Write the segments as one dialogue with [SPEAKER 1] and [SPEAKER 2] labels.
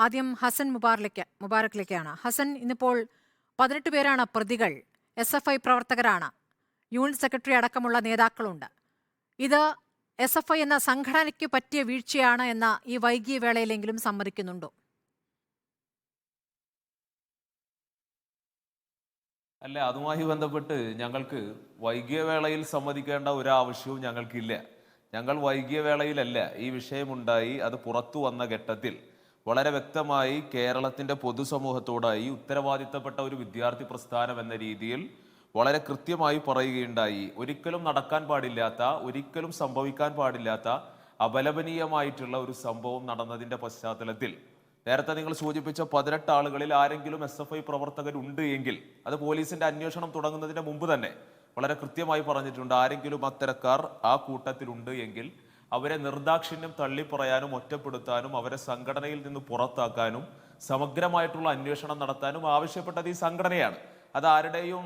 [SPEAKER 1] ആദ്യം ഹസൻ മുബാറക്കിലേക്കാണ്. ഹസൻ, ഇന്നിപ്പോൾ 18 പേരാണ് പ്രതികൾ. SFI പ്രവർത്തകരാണ്. യൂണിറ്റ് സെക്രട്ടറി അടക്കമുള്ള നേതാക്കളുണ്ട്. ഇത് SFI എന്ന സംഘടനയ്ക്ക് പറ്റിയ വീഴ്ചയാണ് എന്ന ഈ വൈകിയ വേളയിലെങ്കിലും സമ്മതിക്കുന്നുണ്ടോ?
[SPEAKER 2] അല്ല, അതുമായി ബന്ധപ്പെട്ട് ഞങ്ങൾക്ക് വൈകിയ വേളയിൽ സമ്മതിക്കേണ്ട ഒരാവശ്യവും ഞങ്ങൾക്കില്ല. ഞങ്ങൾ വൈകിയ വേളയിലല്ല ഈ വിഷയമുണ്ടായി അത് പുറത്തു വന്ന ഘട്ടത്തിൽ വളരെ വ്യക്തമായി കേരളത്തിന്റെ പൊതുസമൂഹത്തോടായി ഉത്തരവാദിത്തപ്പെട്ട ഒരു വിദ്യാർത്ഥി പ്രസ്ഥാനം എന്ന രീതിയിൽ വളരെ കൃത്യമായി പറയുകയുണ്ടായി. ഒരിക്കലും നടക്കാൻ പാടില്ലാത്ത, ഒരിക്കലും സംഭവിക്കാൻ പാടില്ലാത്ത അപലപനീയമായിട്ടുള്ള ഒരു സംഭവം നടന്നതിന്റെ പശ്ചാത്തലത്തിൽ നേരത്തെ നിങ്ങൾ സൂചിപ്പിച്ച 18 ആളുകളിൽ ആരെങ്കിലും SFI പ്രവർത്തകരുണ്ട് എങ്കിൽ അത് പോലീസിന്റെ അന്വേഷണം തുടങ്ങുന്നതിന് മുമ്പ് തന്നെ വളരെ കൃത്യമായി പറഞ്ഞിട്ടുണ്ട്. ആരെങ്കിലും അത്തരക്കാർ ആ കൂട്ടത്തിലുണ്ട് എങ്കിൽ അവരെ നിർദാക്ഷിണ്യം തള്ളിപ്പറയാനും ഒറ്റപ്പെടുത്താനും അവരെ സംഘടനയിൽ നിന്ന് പുറത്താക്കാനും സമഗ്രമായിട്ടുള്ള അന്വേഷണം നടത്താനും ആവശ്യപ്പെട്ടത് ഈ സംഘടനയാണ്. അത് ആരുടെയും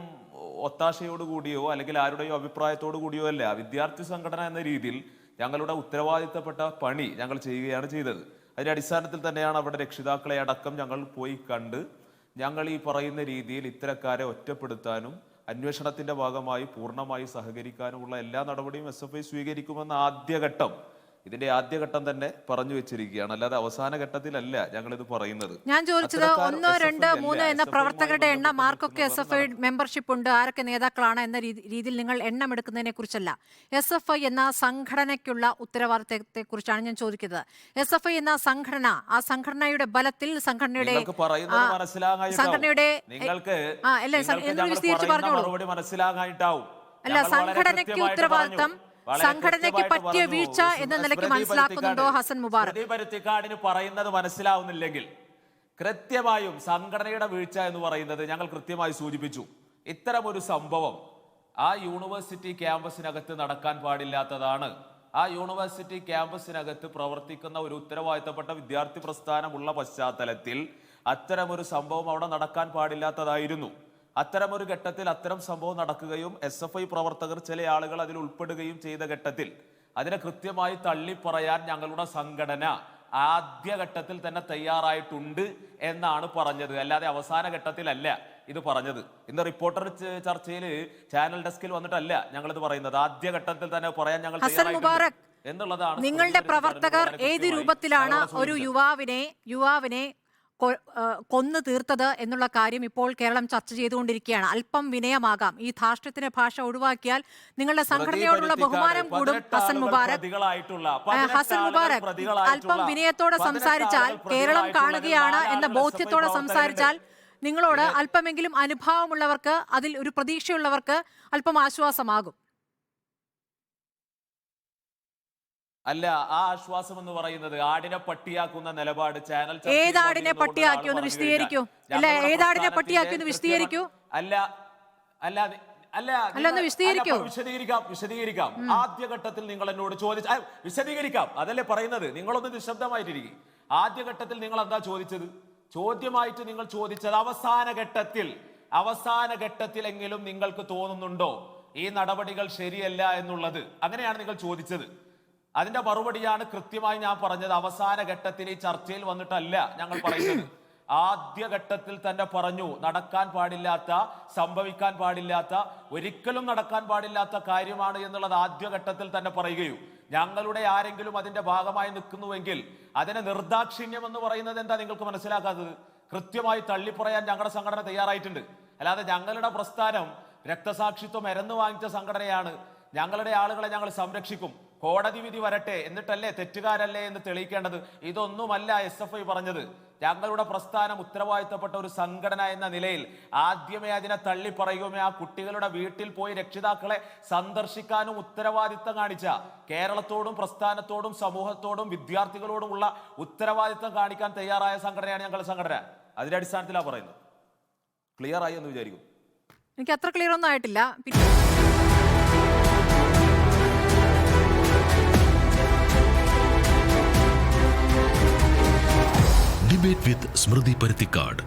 [SPEAKER 2] ഒത്താശയോടുകൂടിയോ അല്ലെങ്കിൽ ആരുടെയോ അഭിപ്രായത്തോടു കൂടിയോ അല്ല. വിദ്യാർത്ഥി സംഘടന എന്ന രീതിയിൽ ഞങ്ങളുടെ ഉത്തരവാദിത്തപ്പെട്ട പണി ഞങ്ങൾ ചെയ്യുകയാണ് ചെയ്തത്. അതിന്റെ അടിസ്ഥാനത്തിൽ തന്നെയാണ് അവിടെ രക്ഷിതാക്കളെ അടക്കം ഞങ്ങൾ പോയി കണ്ട് ഞങ്ങൾ ഈ പറയുന്ന രീതിയിൽ ഇത്തരക്കാരെ ഒറ്റപ്പെടുത്താനും അന്വേഷണത്തിന്റെ ഭാഗമായി പൂർണ്ണമായി സഹകരിക്കാനുമുള്ള എല്ലാ നടപടിയും SFI സ്വീകരിക്കുമെന്ന ഇതിന്റെ ആദ്യഘട്ടം തന്നെ പറഞ്ഞു വെച്ചിരിക്കുകയാണ്. അല്ലാതെ അവസാന ഘട്ടത്തിലല്ല ഞങ്ങളിത് പറയുന്നത്.
[SPEAKER 1] ഞാൻ ചോദിച്ചത് 1, 2, 3 എന്ന പ്രവർത്തകരുടെ എണ്ണം, ആർക്കൊക്കെ SFI മെമ്പർഷിപ്പ് ഉണ്ട്, ആരൊക്കെ നേതാക്കളാണ് എന്ന രീതിയിൽ നിങ്ങൾ എണ്ണം എടുക്കുന്നതിനെ കുറിച്ചല്ല. SFI എന്ന സംഘടനയ്ക്കുള്ള ഉത്തരവാദിത്തത്തെ കുറിച്ചാണ് ഞാൻ ചോദിക്കുന്നത്. SFI എന്ന സംഘടന, ആ സംഘടനയുടെ ബലത്തിൽ സംഘടനയുടെ സംഘടനയ്ക്ക് ഉത്തരവാദിത്തം സംഘടനയ്ക്ക് പറ്റിയ വീഴ്ച എന്ന നിലയ്ക്ക് മനസ്സിലാക്കുന്നുണ്ടോ ഹസൻ മുബാറക്?
[SPEAKER 2] പറയുന്നത് മനസ്സിലാവുന്നില്ലെങ്കിൽ കൃത്യമായും സംഘടനയുടെ വീഴ്ച എന്ന് പറയുന്നത് ഞങ്ങൾ കൃത്യമായി സൂചിപ്പിച്ചു. ഇത്തരമൊരു സംഭവം ആ യൂണിവേഴ്സിറ്റി ക്യാമ്പസിനകത്ത് നടക്കാൻ പാടില്ലാത്തതാണ്. ആ യൂണിവേഴ്സിറ്റി ക്യാമ്പസിനകത്ത് പ്രവർത്തിക്കുന്ന ഒരു ഉത്തരവാദിത്തപ്പെട്ട വിദ്യാർത്ഥി പ്രസ്ഥാനമുള്ള പശ്ചാത്തലത്തിൽ അത്തരമൊരു സംഭവം അവിടെ നടക്കാൻ പാടില്ലാത്തതായിരുന്നു. അത്തരമൊരു ഘട്ടത്തിൽ അത്തരം സംഭവം നടക്കുകയും SFI പ്രവർത്തകർ ചില ആളുകൾ അതിൽ ഉൾപ്പെടുകയും ചെയ്ത ഘട്ടത്തിൽ അതിനെ കൃത്യമായി തള്ളിപ്പറയാൻ ഞങ്ങളുടെ സംഘടന ആദ്യഘട്ടത്തിൽ തന്നെ തയ്യാറായിട്ടുണ്ട് എന്നാണ് പറഞ്ഞത്. അല്ലാതെ അവസാന ഘട്ടത്തിലല്ല ഇത് പറഞ്ഞത്. ഇന്ന് റിപ്പോർട്ടർ ചർച്ചയിൽ ചാനൽ ഡെസ്കിൽ വന്നിട്ടല്ല ഞങ്ങളിത് പറയുന്നത്. ആദ്യഘട്ടത്തിൽ തന്നെ പറയാൻ ഞങ്ങൾ
[SPEAKER 1] എന്നുള്ളതാണ്. നിങ്ങളുടെ പ്രവർത്തകർ ഏത് രൂപത്തിലാണ് ഒരു യുവാവിനെ കൊന്നു തീർത്തത് എന്നുള്ള കാര്യം ഇപ്പോൾ കേരളം ചർച്ച ചെയ്തുകൊണ്ടിരിക്കുകയാണ്. അല്പം വിനയമാകാം. ഈ ധാർഷ്ട്യത്തിന്റെ ഭാഷ ഒഴിവാക്കിയാൽ നിങ്ങളുടെ സംഘടനയോടുള്ള ബഹുമാനം കൂടും. ഹസൻ മുബാറക്, അല്പം വിനയത്തോടെ സംസാരിച്ചാൽ, കേരളം കാണുകയാണ് എന്ന ബോധ്യത്തോടെ സംസാരിച്ചാൽ നിങ്ങളോട് അല്പമെങ്കിലും അനുഭാവമുള്ളവർക്ക്, അതിൽ ഒരു പ്രതീക്ഷയുള്ളവർക്ക് അല്പം ആശ്വാസമാകും.
[SPEAKER 2] അല്ല, ആ ആശ്വാസം എന്ന് പറയുന്നത് ആടിനെ പട്ടിയാക്കുന്ന നിലപാട് ചാനൽ
[SPEAKER 1] ഏതാടിനെ പട്ടിയാക്കിയൊന്ന് വിശദീകരിക്കൂ. അല്ല, ഏതാടിനെ പട്ടിയാക്കിയൊന്ന് വിശദീകരിക്കൂ.
[SPEAKER 2] വിശദീകരിക്കാം. ആദ്യഘട്ടത്തിൽ നിങ്ങൾ എന്നോട് വിശദീകരിക്കാം. അതല്ലേ പറയുന്നത്. നിങ്ങളൊന്ന് നിശബ്ദമായിട്ടിരിക്കും. ആദ്യഘട്ടത്തിൽ നിങ്ങൾ എന്താ ചോദിച്ചത്? ചോദ്യമായിട്ട് നിങ്ങൾ ചോദിച്ചത് അവസാന ഘട്ടത്തിലെങ്കിലും നിങ്ങൾക്ക് തോന്നുന്നുണ്ടോ ഈ നടപടികൾ ശരിയല്ല എന്നുള്ളത്? അങ്ങനെയാണ് നിങ്ങൾ ചോദിച്ചത്. അതിന്റെ മറുപടിയാണ് കൃത്യമായി ഞാൻ പറഞ്ഞത്. അവസാന ഘട്ടത്തിൽ ഈ ചർച്ചയിൽ വന്നിട്ടല്ല ഞങ്ങൾ പറയുന്നത്. ആദ്യഘട്ടത്തിൽ തന്നെ പറഞ്ഞു, നടക്കാൻ പാടില്ലാത്ത, സംഭവിക്കാൻ പാടില്ലാത്ത, ഒരിക്കലും നടക്കാൻ പാടില്ലാത്ത കാര്യമാണ് എന്നുള്ളത് ആദ്യഘട്ടത്തിൽ തന്നെ പറയുകയും ഞങ്ങളുടെ ആരെങ്കിലും അതിന്റെ ഭാഗമായി നിൽക്കുന്നുവെങ്കിൽ അതിനെ നിർദാക്ഷിണ്യം എന്ന് പറയുന്നത് എന്താ നിങ്ങൾക്ക് മനസ്സിലാക്കാത്തത്? കൃത്യമായി തള്ളിപ്പറയാൻ ഞങ്ങളുടെ സംഘടന തയ്യാറായിട്ടുണ്ട്. അല്ലാതെ ഞങ്ങളുടെ പ്രസ്ഥാനം രക്തസാക്ഷിത്വം എരന്നു വാങ്ങിച്ച സംഘടനയാണ്. ഞങ്ങളുടെ ആളുകളെ ഞങ്ങൾ സംരക്ഷിക്കും, കോടതി വിധി വരട്ടെ എന്നിട്ടല്ലേ തെറ്റുകാരല്ലേ എന്ന് തെളിയിക്കേണ്ടത്. ഇതൊന്നുമല്ല SFI പറഞ്ഞത്. ഞങ്ങളുടെ പ്രസ്ഥാനം ഉത്തരവാദിത്തപ്പെട്ട ഒരു സംഘടന എന്ന നിലയിൽ ആദ്യമേ അതിനെ തള്ളിപ്പറയുകയുമേ ആ കുട്ടികളുടെ വീട്ടിൽ പോയി രക്ഷിതാക്കളെ സന്ദർശിക്കാനും ഉത്തരവാദിത്തം കാണിച്ച, കേരളത്തോടും പ്രസ്ഥാനത്തോടും സമൂഹത്തോടും വിദ്യാർത്ഥികളോടുമുള്ള ഉത്തരവാദിത്തം കാണിക്കാൻ തയ്യാറായ സംഘടനയാണ് ഞങ്ങളുടെ സംഘടന. അതിന്റെ അടിസ്ഥാനത്തിലാണ് പറയുന്നത്. ക്ലിയർ ആയി എന്ന് വിചാരിക്കും.
[SPEAKER 1] എനിക്ക് അത്ര ക്ലിയർ ഒന്നും ആയിട്ടില്ല.
[SPEAKER 3] Debate with Smriti Parthikad.